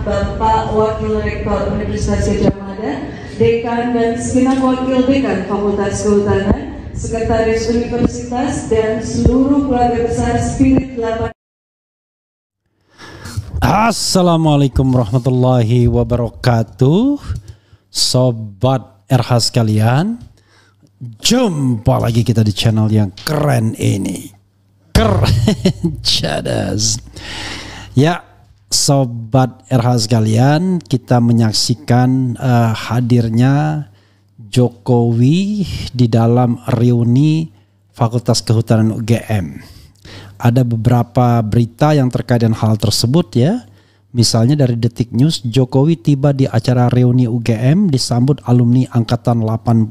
Bapak Wakil Rektor Universitas Gadjah Mada, Dekan dan segenap Wakil Dekan Fakultas Kehutanan, Sekretaris Universitas, dan seluruh keluarga besar Spirit 8. Assalamualaikum warahmatullahi wabarakatuh. Sobat RH sekalian, jumpa lagi kita di channel yang keren ini. Keren cadas. Ya, Sobat RH sekalian, kita menyaksikan hadirnya Jokowi di dalam reuni Fakultas Kehutanan UGM. Ada beberapa berita yang terkait dengan hal tersebut ya. Misalnya dari Detik News, Jokowi tiba di acara reuni UGM disambut alumni angkatan 80.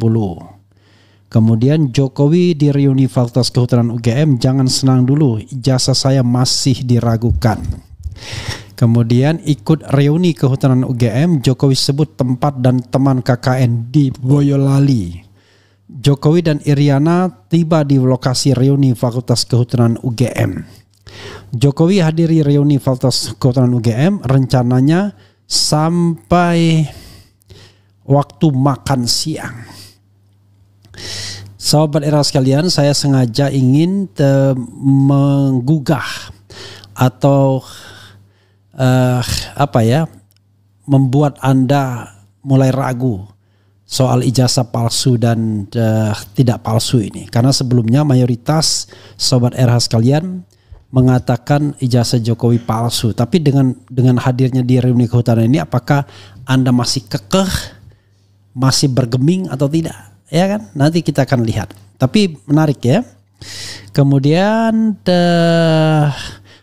Kemudian Jokowi di reuni Fakultas Kehutanan UGM, jangan senang dulu, ijazah saya masih diragukan. Kemudian ikut reuni Kehutanan UGM, Jokowi sebut tempat dan teman KKN di Boyolali. Jokowi dan Iriana tiba di lokasi reuni Fakultas Kehutanan UGM. Jokowi hadiri reuni Fakultas Kehutanan UGM rencananya sampai waktu makan siang. Sobat era sekalian, saya sengaja ingin menggugah atau membuat Anda mulai ragu soal ijazah palsu dan tidak palsu ini. Karena sebelumnya mayoritas Sobat RH sekalian mengatakan ijazah Jokowi palsu. Tapi dengan hadirnya di reuni kehutanan ini, apakah Anda masih kekeh, masih bergeming atau tidak? Ya kan? Nanti kita akan lihat. Tapi menarik ya. Kemudian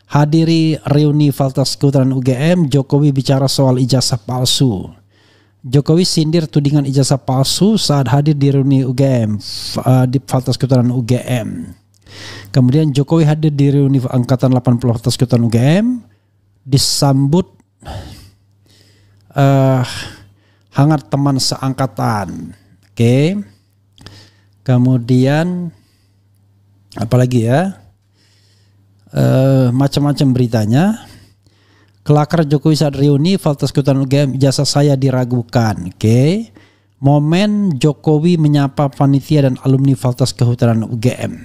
hadiri reuni Fakultas Kehutanan UGM, Jokowi bicara soal ijazah palsu. Jokowi sindir tudingan ijazah palsu saat hadir di reuni UGM di Fakultas Kehutanan UGM. Kemudian Jokowi hadir di reuni angkatan 80 Fakultas Kehutanan UGM disambut hangat teman seangkatan. Oke. Kemudian apalagi ya? Macam-macam beritanya. Kelakar Jokowi saat reuni Fakultas Kehutanan UGM, ijazah saya diragukan. Oke. Momen Jokowi menyapa panitia dan alumni Fakultas Kehutanan UGM.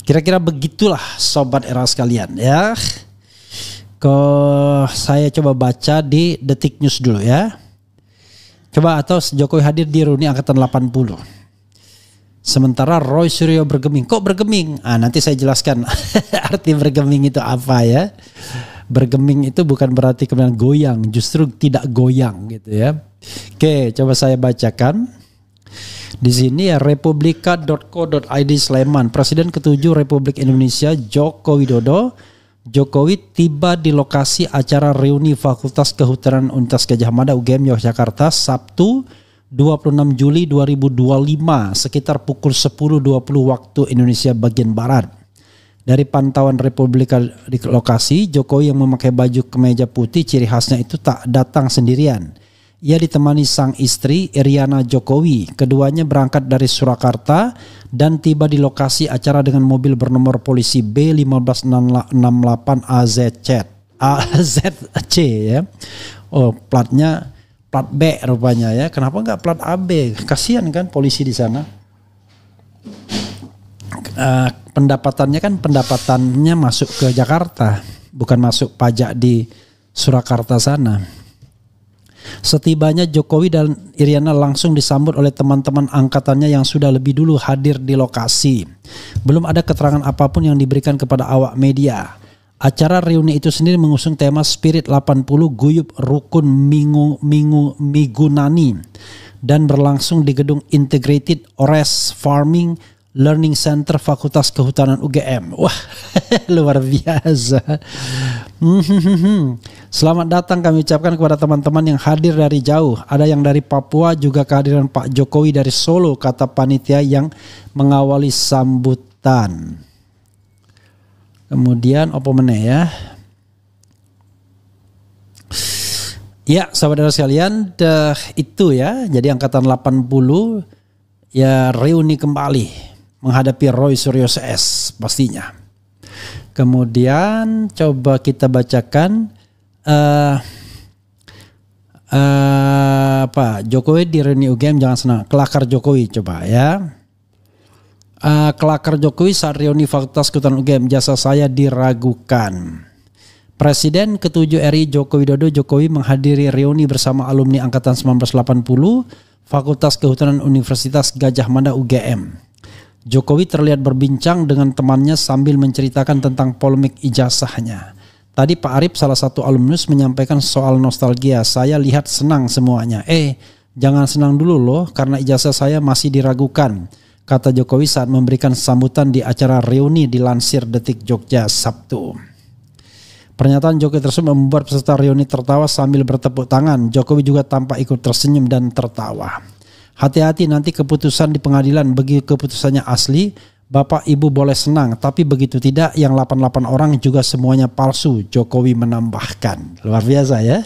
Kira-kira begitulah Sobat era sekalian ya. Saya coba baca di Detik News dulu ya. Coba, atau Jokowi hadir di reuni angkatan 80. Sementara Roy Suryo bergeming. Kok bergeming? Nanti saya jelaskan arti bergeming itu apa ya. Bergeming itu bukan berarti kemudian goyang, justru tidak goyang gitu ya. Oke, coba saya bacakan. Di sini ya, republika.co.id Sleman. Presiden ke-7 Republik Indonesia Joko Widodo. Jokowi tiba di lokasi acara reuni Fakultas Kehutanan Universitas Gadjah Mada UGM Yogyakarta Sabtu 26 Juli 2025 sekitar pukul 10.20 waktu Indonesia bagian Barat. Dari pantauan Republika di lokasi, Jokowi yang memakai baju kemeja putih ciri khasnya itu tak datang sendirian. Ia ditemani sang istri Iriana Jokowi. Keduanya berangkat dari Surakarta dan tiba di lokasi acara dengan mobil bernomor polisi B1568 AZC ya. Oh, platnya plat B rupanya ya. Kenapa nggak plat AB? Kasihan kan polisi di sana. Pendapatannya masuk ke Jakarta, bukan masuk pajak di Surakarta sana. Setibanya Jokowi dan Iriana langsung disambut oleh teman-teman angkatannya yang sudah lebih dulu hadir di lokasi. Belum ada keterangan apapun yang diberikan kepada awak media. Acara reuni itu sendiri mengusung tema Spirit 80 Guyub Rukun Migunani dan berlangsung di gedung Integrated Ores Farming Learning Center Fakultas Kehutanan UGM. Wah, luar biasa. Selamat datang kami ucapkan kepada teman-teman yang hadir dari jauh. Ada yang dari Papua, juga kehadiran Pak Jokowi dari Solo, kata panitia yang mengawali sambutan. Kemudian apa meneh ya? Ya, saudara sekalian, itu ya. Jadi angkatan 80 ya reuni kembali menghadapi Roy Suryo CS pastinya. Kemudian coba kita bacakan Pak Jokowi di reuni UGM jangan senang. Kelakar Jokowi coba ya. Kelakar Jokowi saat reuni Fakultas Kedokteran UGM, jasa saya diragukan. Presiden ke-7 RI Joko Widodo Jokowi menghadiri reuni bersama alumni angkatan 1980 Fakultas Kehutanan Universitas Gadjah Mada UGM. Jokowi terlihat berbincang dengan temannya sambil menceritakan tentang polemik ijazahnya. Tadi Pak Arif, salah satu alumnus, menyampaikan soal nostalgia. Saya lihat senang semuanya. Jangan senang dulu loh, karena ijazah saya masih diragukan, kata Jokowi saat memberikan sambutan di acara reuni dilansir Detik Jogja Sabtu. Pernyataan Jokowi tersebut membuat peserta reuni tertawa sambil bertepuk tangan. Jokowi juga tampak ikut tersenyum dan tertawa. Hati-hati nanti keputusan di pengadilan, begitu keputusannya asli, Bapak Ibu boleh senang, tapi begitu tidak, yang 88 orang juga semuanya palsu, Jokowi menambahkan. Luar biasa ya.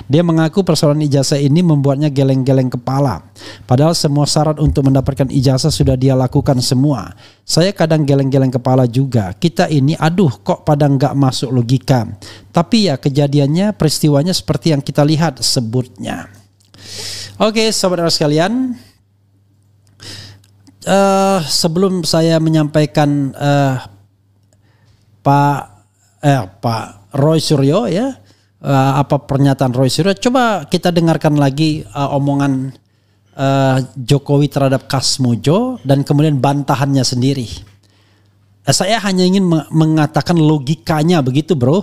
Dia mengaku persoalan ijazah ini membuatnya geleng-geleng kepala. Padahal semua syarat untuk mendapatkan ijazah sudah dia lakukan semua. Saya kadang geleng-geleng kepala juga. Kita ini aduh kok pada nggak masuk logika. Tapi ya kejadiannya, peristiwanya seperti yang kita lihat, sebutnya. Oke, sahabat sekalian. Sebelum saya menyampaikan Pak Roy Suryo ya, apa pernyataan Roy Suryo, coba kita dengarkan lagi omongan Jokowi terhadap Kasmujo dan kemudian bantahannya sendiri. Saya hanya ingin mengatakan logikanya begitu bro.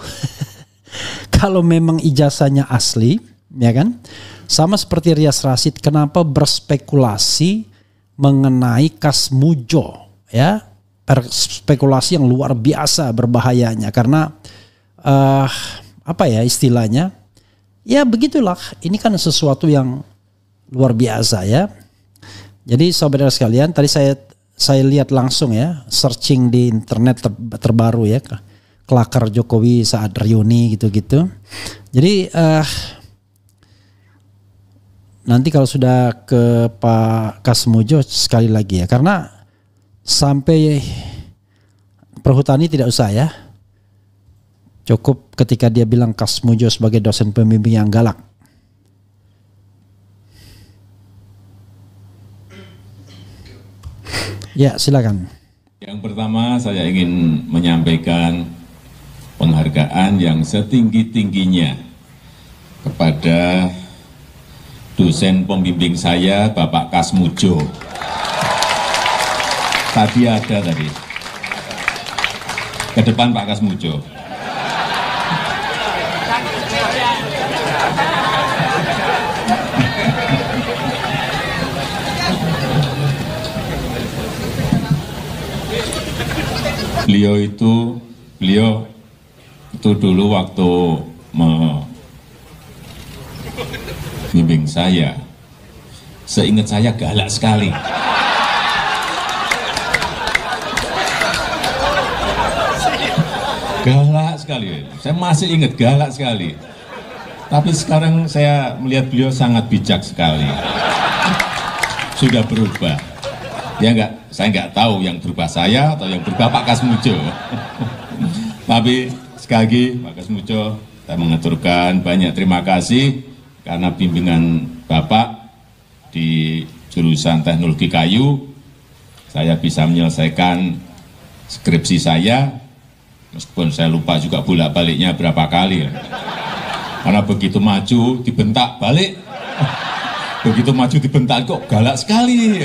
Kalau memang ijazahnya asli, ya kan, sama seperti Rias Rasid, kenapa berspekulasi mengenai Kasmujo, ya, spekulasi yang luar biasa berbahayanya karena apa ya istilahnya, ya begitulah, ini kan sesuatu yang luar biasa ya. Jadi saudara sekalian, tadi saya lihat langsung ya, searching di internet terbaru ya, kelakar Jokowi saat reuni gitu-gitu. Jadi nanti kalau sudah ke Pak Kasmujo sekali lagi ya, karena sampai Perhutani tidak usah ya. Cukup ketika dia bilang Kasmujo sebagai dosen pembimbing yang galak. Ya, silakan. Yang pertama saya ingin menyampaikan penghargaan yang setinggi-tingginya kepada dosen pembimbing saya, Bapak Kasmujo. Tadi ada tadi. Ke depan Pak Kasmujo. Beliau itu dulu waktu membimbing saya, seingat saya galak sekali. Galak sekali, saya masih ingat galak sekali. Tapi sekarang saya melihat beliau sangat bijak sekali. Sudah berubah. Ya enggak, saya enggak tahu yang berubah saya atau yang berubah Pak Kasmujo. Tapi sekali lagi Pak Kasmujo, saya mengaturkan banyak terima kasih karena bimbingan Bapak di jurusan teknologi kayu, saya bisa menyelesaikan skripsi saya, meskipun saya lupa juga bolak-baliknya berapa kali. Karena begitu maju dibentak balik, begitu maju dibentak kok galak sekali.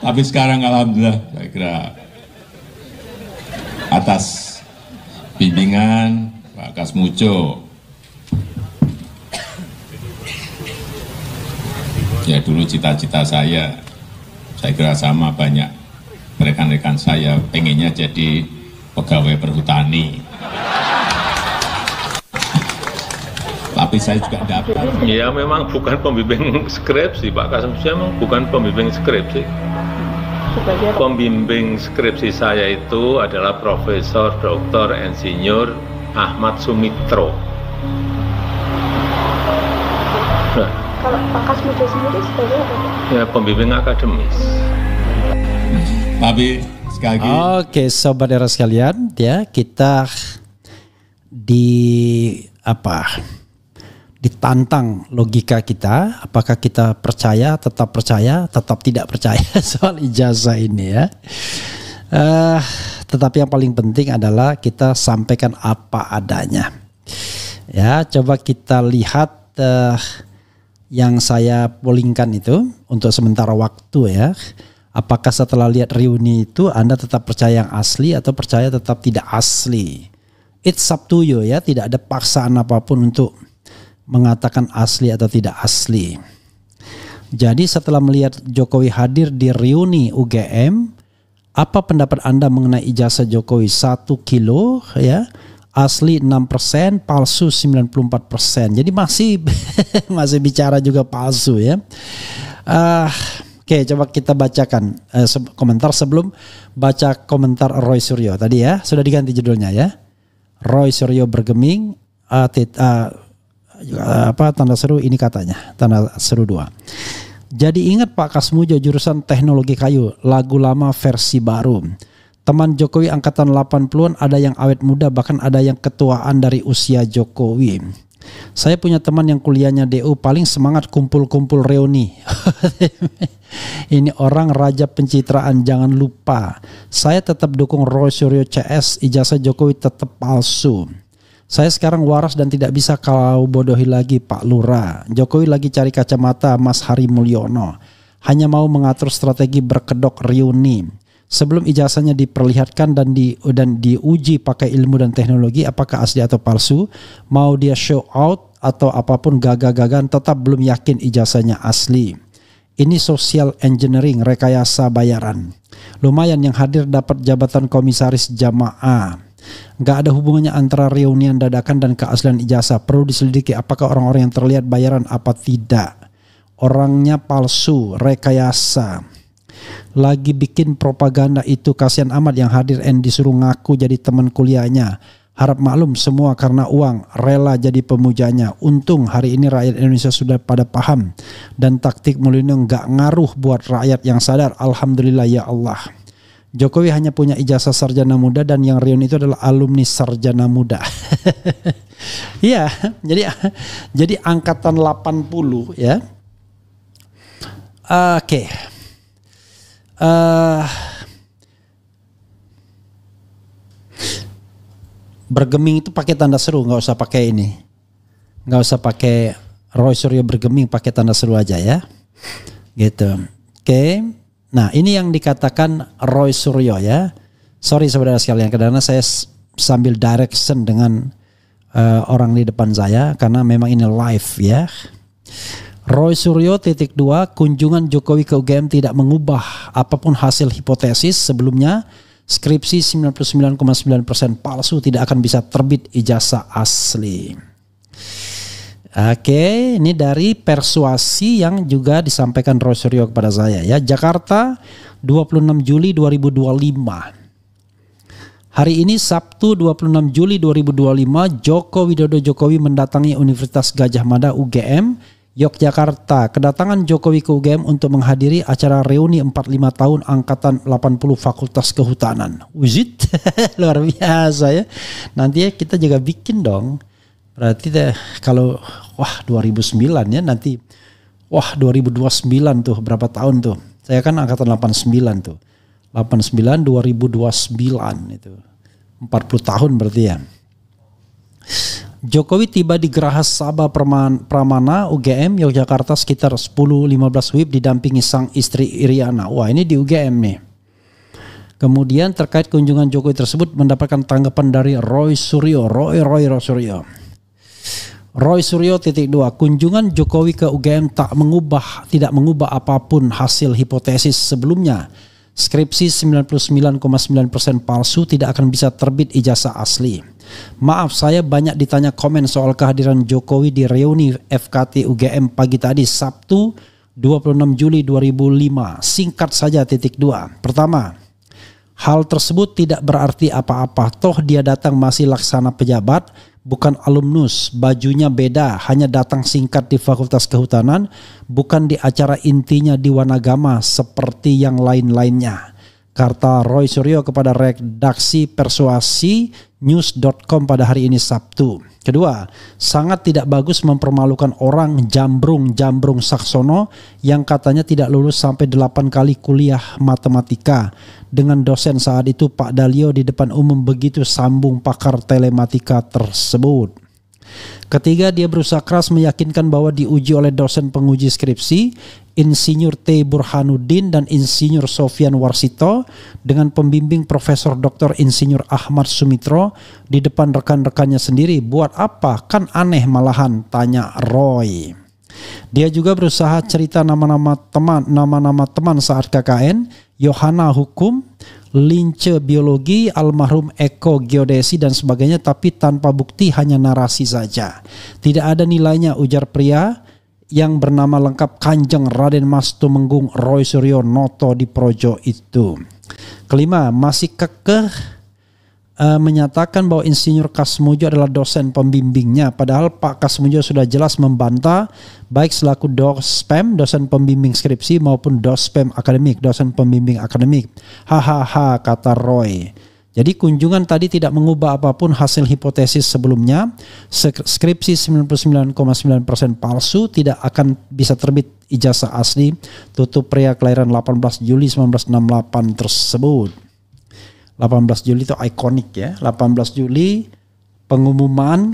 Tapi sekarang alhamdulillah saya kira atas bimbingan Pak Kasmujo, ya dulu cita-cita saya kira sama banyak rekan-rekan saya, pengennya jadi pegawai perhutani. Tapi saya juga dapat. Ya memang bukan pembimbing skripsi, Pak Kasmujo memang bukan pembimbing skripsi. Pembimbing skripsi saya itu adalah Profesor Dr. Insinyur Ahmad Sumitro. Nah, kalau Pak Kasmujo sendiri sebagai apa? Ya pembimbing akademis. Tapi sekali lagi. Oke, sobat era sekalian, ya kita di ditantang logika kita, apakah kita percaya, tetap tidak percaya soal ijazah ini ya. Tetapi yang paling penting adalah kita sampaikan apa adanya. Ya, coba kita lihat yang saya pollingkan itu untuk sementara waktu ya. Apakah setelah lihat reuni itu Anda tetap percaya yang asli atau percaya tetap tidak asli? It's up to you ya, tidak ada paksaan apapun untuk mengatakan asli atau tidak asli. Jadi setelah melihat Jokowi hadir di reuni UGM, apa pendapat Anda mengenai ijazah Jokowi 1 kilo ya, asli 6%, palsu 94%. Jadi masih bicara juga palsu ya. Oke, coba kita bacakan komentar sebelum baca komentar Roy Suryo tadi ya. Sudah diganti judulnya ya. Roy Suryo bergeming tanda seru ini katanya, tanda seru 2. Jadi ingat Pak Kasmujo jurusan teknologi kayu, lagu lama versi baru. Teman Jokowi angkatan 80-an ada yang awet muda, bahkan ada yang ketuaan dari usia Jokowi. Saya punya teman yang kuliahnya DU paling semangat kumpul-kumpul reuni. Ini orang raja pencitraan, jangan lupa. Saya tetap dukung Roy Suryo CS, ijazah Jokowi tetap palsu. Saya sekarang waras dan tidak bisa kau bodohi lagi Pak Lurah. Jokowi lagi cari kacamata Mas Hari Mulyono. Hanya mau mengatur strategi berkedok reuni. Sebelum ijazahnya diperlihatkan dan diuji pakai ilmu dan teknologi apakah asli atau palsu, mau dia show out atau apapun gagah-gagahan tetap belum yakin ijazahnya asli. Ini social engineering, rekayasa bayaran. Lumayan yang hadir dapat jabatan komisaris jamaah. Gak ada hubungannya antara reunian dadakan dan keaslian ijazah. Perlu diselidiki apakah orang-orang yang terlihat bayaran apa tidak. Orangnya palsu, rekayasa. Lagi bikin propaganda itu, kasihan amat yang hadir and disuruh ngaku jadi teman kuliahnya. Harap maklum semua karena uang, rela jadi pemujanya. Untung hari ini rakyat Indonesia sudah pada paham dan taktik Mulyono gak ngaruh buat rakyat yang sadar. Alhamdulillah ya Allah. Jokowi hanya punya ijazah sarjana muda dan yang reuni itu adalah alumni sarjana muda. Iya, jadi angkatan 80 ya. Oke. Bergeming itu pakai tanda seru, nggak usah pakai ini, nggak usah pakai Roy Suryo bergeming, pakai tanda seru aja ya, gitu. Oke. Nah ini yang dikatakan Roy Suryo ya. Sorry saudara sekalian, karena saya sambil direction dengan orang di depan saya karena memang ini live ya. Roy Suryo _2, kunjungan Jokowi ke UGM tidak mengubah apapun hasil hipotesis sebelumnya. Skripsi 99,9% palsu, tidak akan bisa terbit ijazah asli. Oke, ini dari persuasi yang juga disampaikan Roy Suryo kepada saya ya. Jakarta 26 Juli 2025. Hari ini Sabtu 26 Juli 2025, Joko Widodo Jokowi mendatangi Universitas Gadjah Mada UGM Yogyakarta. Kedatangan Jokowi ke UGM untuk menghadiri acara reuni 45 tahun Angkatan 80 Fakultas Kehutanan. Wujud luar biasa ya. Nanti ya kita juga bikin dong. Berarti deh kalau 2009 ya, nanti 2029 tuh berapa tahun tuh. Saya kan angkatan 89 tuh. 89 2029 itu. 40 tahun berarti ya. Jokowi tiba di Geraha Sabah Pramana UGM Yogyakarta sekitar 10-15 WIB didampingi sang istri Iriana. Wah, ini di UGM nih. Kemudian terkait kunjungan Jokowi tersebut mendapatkan tanggapan dari Roy Suryo. Roy Suryo. Roy Suryo _2, kunjungan Jokowi ke UGM tidak mengubah apapun hasil hipotesis sebelumnya. Skripsi 99,9% palsu, tidak akan bisa terbit ijazah asli. Maaf, saya banyak ditanya komen soal kehadiran Jokowi di reuni FKT UGM pagi tadi Sabtu 26 Juli 2005. Singkat saja _2. Pertama, hal tersebut tidak berarti apa-apa. Toh dia datang masih laksana pejabat, bukan alumnus. Bajunya beda, hanya datang singkat di Fakultas Kehutanan, bukan di acara intinya di Wanagama seperti yang lain-lainnya. kata Roy Suryo kepada redaksi Persuasi News.com pada hari ini Sabtu. Kedua, sangat tidak bagus mempermalukan orang Jambrung Saksono yang katanya tidak lulus sampai 8 kali kuliah matematika dengan dosen saat itu Pak Dalio di depan umum, begitu sambung pakar telematika tersebut. Ketiga, dia berusaha keras meyakinkan bahwa diuji oleh dosen penguji skripsi Insinyur T. Burhanuddin dan Insinyur Sofyan Warsito dengan pembimbing Profesor Dr. Insinyur Ahmad Sumitro di depan rekan-rekannya sendiri. Buat apa? Kan aneh malahan, tanya Roy. Dia juga berusaha cerita nama-nama teman saat KKN, Yohana Hukum, Lince Biologi, almarhum Eko Geodesi dan sebagainya, tapi tanpa bukti, hanya narasi saja. Tidak ada nilainya, ujar pria yang bernama lengkap Kanjeng Raden Mas Tumenggung Roy Suryo Noto di Projo itu. Kelima, masih kekeh menyatakan bahwa Insinyur Kasmujo adalah dosen pembimbingnya, padahal Pak Kasmujo sudah jelas membantah baik selaku dospem, dosen pembimbing skripsi, maupun dospem akademik, dosen pembimbing akademik. Hahaha, kata Roy. Jadi kunjungan tadi tidak mengubah apapun hasil hipotesis sebelumnya. Skripsi 99,9% palsu, tidak akan bisa terbit ijazah asli, tutup pria kelahiran 18 Juli 1968 tersebut. 18 Juli itu ikonik ya. 18 Juli pengumuman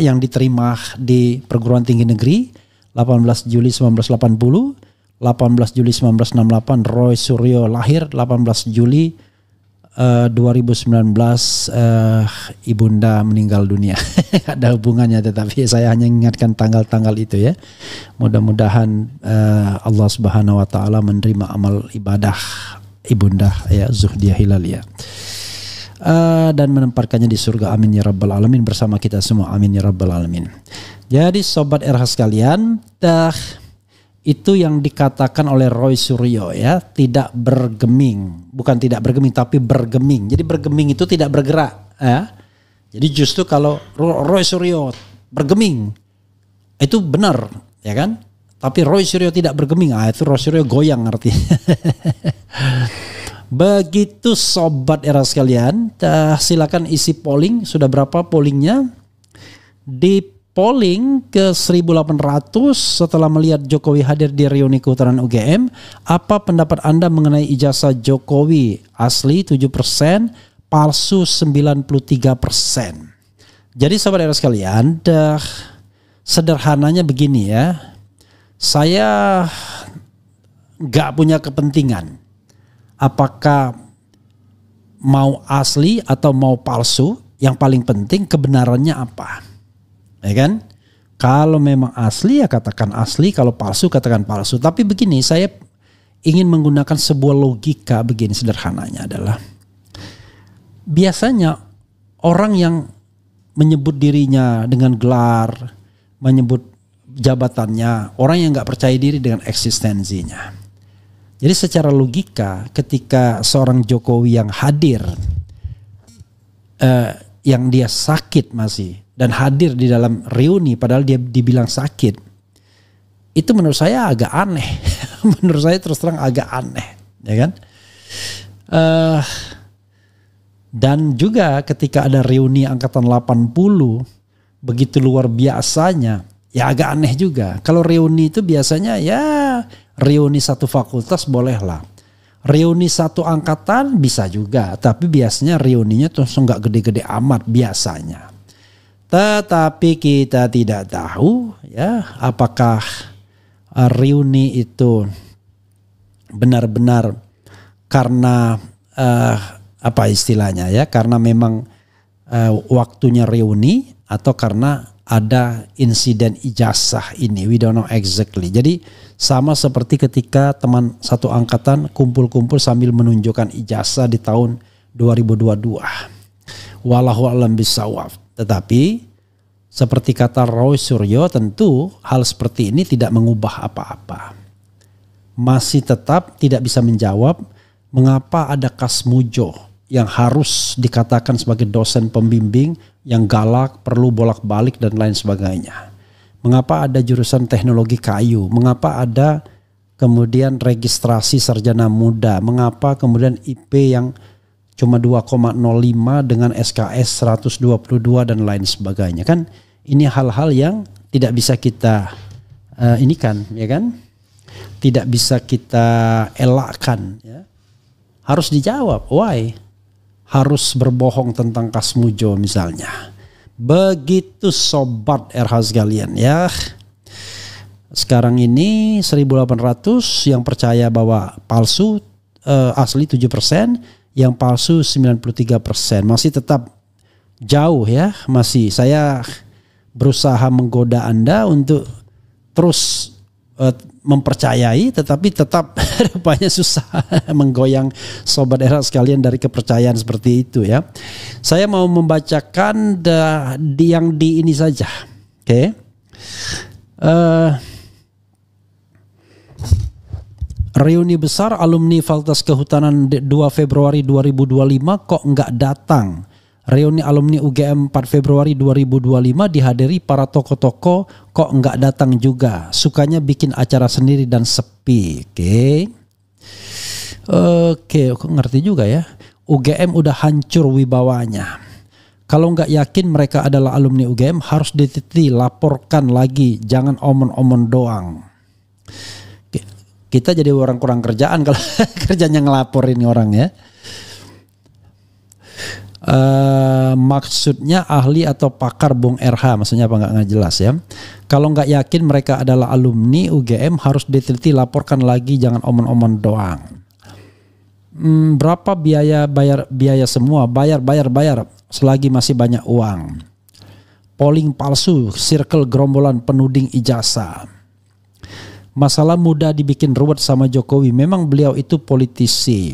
yang diterima di perguruan tinggi negeri. 18 Juli 1980, 18 Juli 1968 Roy Suryo lahir. 18 Juli 2019 ibunda meninggal dunia. Ada hubungannya, tetapi saya hanya ingatkan tanggal-tanggal itu ya. Mudah-mudahan Allah Subhanahu wa taala menerima amal ibadah ibunda ya Zuhdiah Hilaliyah dan menempatkannya di surga, amin ya rabbal alamin, bersama kita semua, amin ya rabbal alamin. Jadi sobat RH sekalian, itu yang dikatakan oleh Roy Suryo ya, tidak bergeming, bukan tidak bergeming tapi bergeming. Jadi bergeming itu tidak bergerak ya. Jadi justru kalau Roy Suryo bergeming itu benar ya kan. Tapi Roy Suryo tidak bergeming, itu Roy Suryo goyang artinya. Begitu sobat era sekalian, silakan isi polling. Sudah berapa pollingnya? Di polling ke 1800 setelah melihat Jokowi hadir di reuni kehutanan UGM. Apa pendapat Anda mengenai ijazah Jokowi? Asli 7%, palsu 93%. Jadi sobat era sekalian, sederhananya begini ya. Saya gak punya kepentingan apakah mau asli atau mau palsu. Yang paling penting kebenarannya apa, ya kan? Kalau memang asli ya katakan asli, kalau palsu katakan palsu. Tapi begini, saya ingin menggunakan sebuah logika begini sederhananya adalah, biasanya orang yang menyebut dirinya dengan gelar, menyebut jabatannya, orang yang gak percaya diri dengan eksistensinya. Jadi secara logika ketika seorang Jokowi yang hadir, yang dia sakit masih, dan hadir di dalam reuni padahal dia dibilang sakit, itu menurut saya agak aneh. Menurut saya terus terang agak aneh, ya kan? Dan juga ketika ada reuni angkatan 80 begitu luar biasanya, ya agak aneh juga. Kalau reuni itu biasanya ya reuni satu fakultas bolehlah. Reuni satu angkatan bisa juga. Tapi biasanya reuninya tuh nggak gede-gede amat biasanya. Tetapi kita tidak tahu ya apakah reuni itu benar-benar karena apa istilahnya ya, karena memang waktunya reuni atau karena ada insiden ijazah ini. We don't know exactly. Jadi sama seperti ketika teman satu angkatan kumpul-kumpul sambil menunjukkan ijazah di tahun 2022. Wallahu a'lam bishawab. Tetapi seperti kata Roy Suryo, tentu hal seperti ini tidak mengubah apa-apa. Masih tetap tidak bisa menjawab mengapa ada Kasmujo yang harus dikatakan sebagai dosen pembimbing yang galak, perlu bolak-balik dan lain sebagainya. Mengapa ada jurusan teknologi kayu? Mengapa ada kemudian registrasi sarjana muda. Mengapa kemudian IP yang cuma 2,05 dengan SKS 122 dan lain sebagainya. Kan ini hal-hal yang tidak bisa kita ini kan, ya kan? Tidak bisa kita elakkan, ya. Harus dijawab, why? Harus berbohong tentang Kasmujo misalnya. Begitu sobat RH sekalian, ya. Sekarang ini 1.800 yang percaya bahwa palsu, asli 7%, yang palsu 93%. Masih tetap jauh, ya. Masih saya berusaha menggoda Anda untuk terus mempercayai, tetapi tetap rupanya susah menggoyang sobat era sekalian dari kepercayaan seperti itu, ya. Saya mau membacakan yang di ini saja, oke. Reuni besar alumni Fakultas Kehutanan 2 Februari 2025 kok nggak datang. Reuni alumni UGM 4 Februari 2025 dihadiri para tokoh-tokoh kok nggak datang juga. Sukanya bikin acara sendiri dan sepi. Oke, kok ngerti juga ya. UGM udah hancur wibawanya. Kalau nggak yakin mereka adalah alumni UGM harus diteliti, laporkan lagi, jangan omon-omon doang. Kita jadi orang kurang kerjaan kalau kerjanya ngelaporin orang, ya. Maksudnya ahli atau pakar Bung RH, maksudnya apa nggak jelas, ya. Kalau nggak yakin mereka adalah alumni UGM harus diteliti, laporkan lagi, jangan omon-omon doang. Berapa biaya semua, bayar selagi masih banyak uang. Polling palsu, circle gerombolan penuding ijazah. Masalah mudah dibikin ruwet sama Jokowi, memang beliau itu politisi.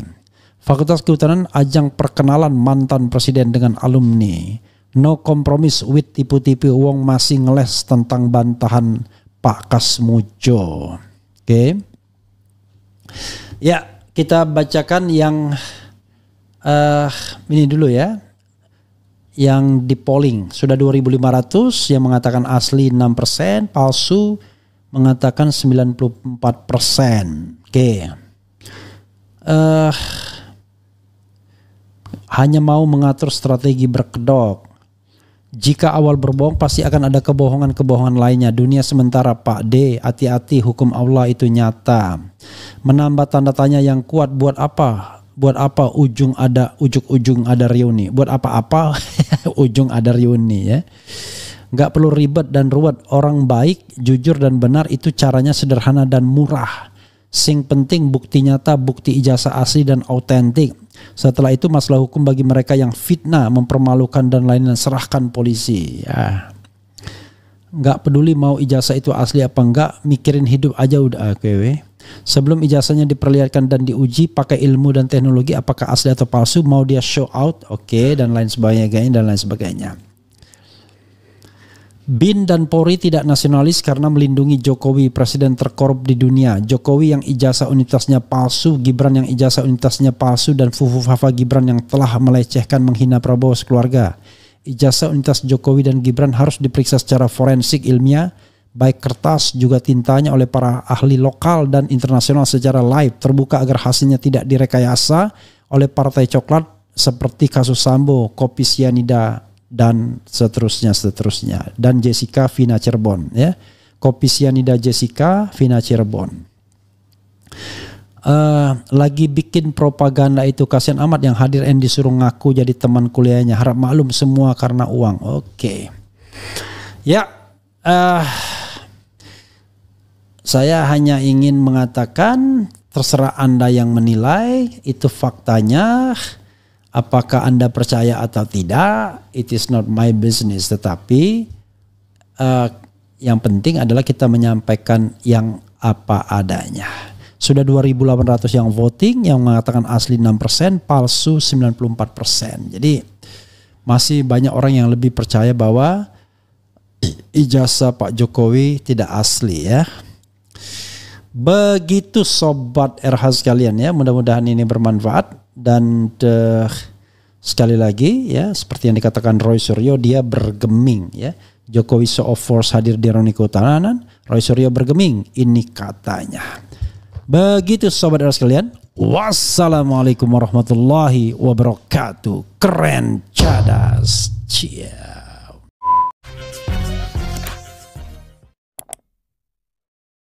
Fakultas Kehutanan ajang perkenalan mantan presiden dengan alumni. No compromise with tipu-tipu, wong masih ngeles tentang bantahan Pak Kasmujo. Oke. Ya, kita bacakan yang ini dulu, ya. Yang di polling sudah 2.500 yang mengatakan asli 6%, palsu mengatakan 94%. Oke. Hanya mau mengatur strategi berkedok. Jika awal berbohong pasti akan ada kebohongan-kebohongan lainnya. Dunia sementara Pak D, hati-hati, hukum Allah itu nyata. Menambah tanda tanya yang kuat, buat apa? Buat apa ujung ada reuni? Buat apa-apa ujung ada reuni, ya. Gak perlu ribet dan ruwet. Orang baik, jujur dan benar itu caranya sederhana dan murah. Sing penting bukti nyata, bukti ijazah asli dan autentik. Setelah itu masalah hukum bagi mereka yang fitnah, mempermalukan dan lain-lain, serahkan polisi. Ya. Nggak peduli mau ijazah itu asli apa enggak, mikirin hidup aja udah. Oke. Sebelum ijazahnya diperlihatkan dan diuji pakai ilmu dan teknologi apakah asli atau palsu, mau dia show out, oke, dan lain sebagainya. BIN dan Polri tidak nasionalis karena melindungi Jokowi, presiden terkorup di dunia. Jokowi yang ijazah universitasnya palsu, Gibran yang ijazah universitasnya palsu, dan Fufu Fafa Gibran yang telah melecehkan, menghina Prabowo sekeluarga. Ijazah universitas Jokowi dan Gibran harus diperiksa secara forensik ilmiah, baik kertas juga tintanya oleh para ahli lokal dan internasional secara live, terbuka agar hasilnya tidak direkayasa oleh partai coklat seperti kasus Sambo, kopi sianida, dan seterusnya. Dan Jessica Vina Cirebon, ya. Kopi sianida Jessica Vina Cirebon. Lagi bikin propaganda itu, kasihan amat yang hadir and disuruh ngaku jadi teman kuliahnya, harap maklum semua karena uang. Oke. Ya, saya hanya ingin mengatakan terserah Anda yang menilai, itu faktanya. Apakah Anda percaya atau tidak, it is not my business. Tetapi yang penting adalah kita menyampaikan yang apa adanya. Sudah 2.800 yang voting, yang mengatakan asli 6%, palsu 94%. Jadi masih banyak orang yang lebih percaya bahwa ijazah Pak Jokowi tidak asli, ya. Begitu sobat RH sekalian, ya. Mudah-mudahan ini bermanfaat. Dan sekali lagi, ya, seperti yang dikatakan Roy Suryo, dia bergeming, ya. Jokowi show of force hadir di Reuni Kehutanan, Roy Suryo bergeming, ini katanya. Begitu sobat era sekalian. Wassalamualaikum warahmatullahi wabarakatuh. Keren cadas. Cie.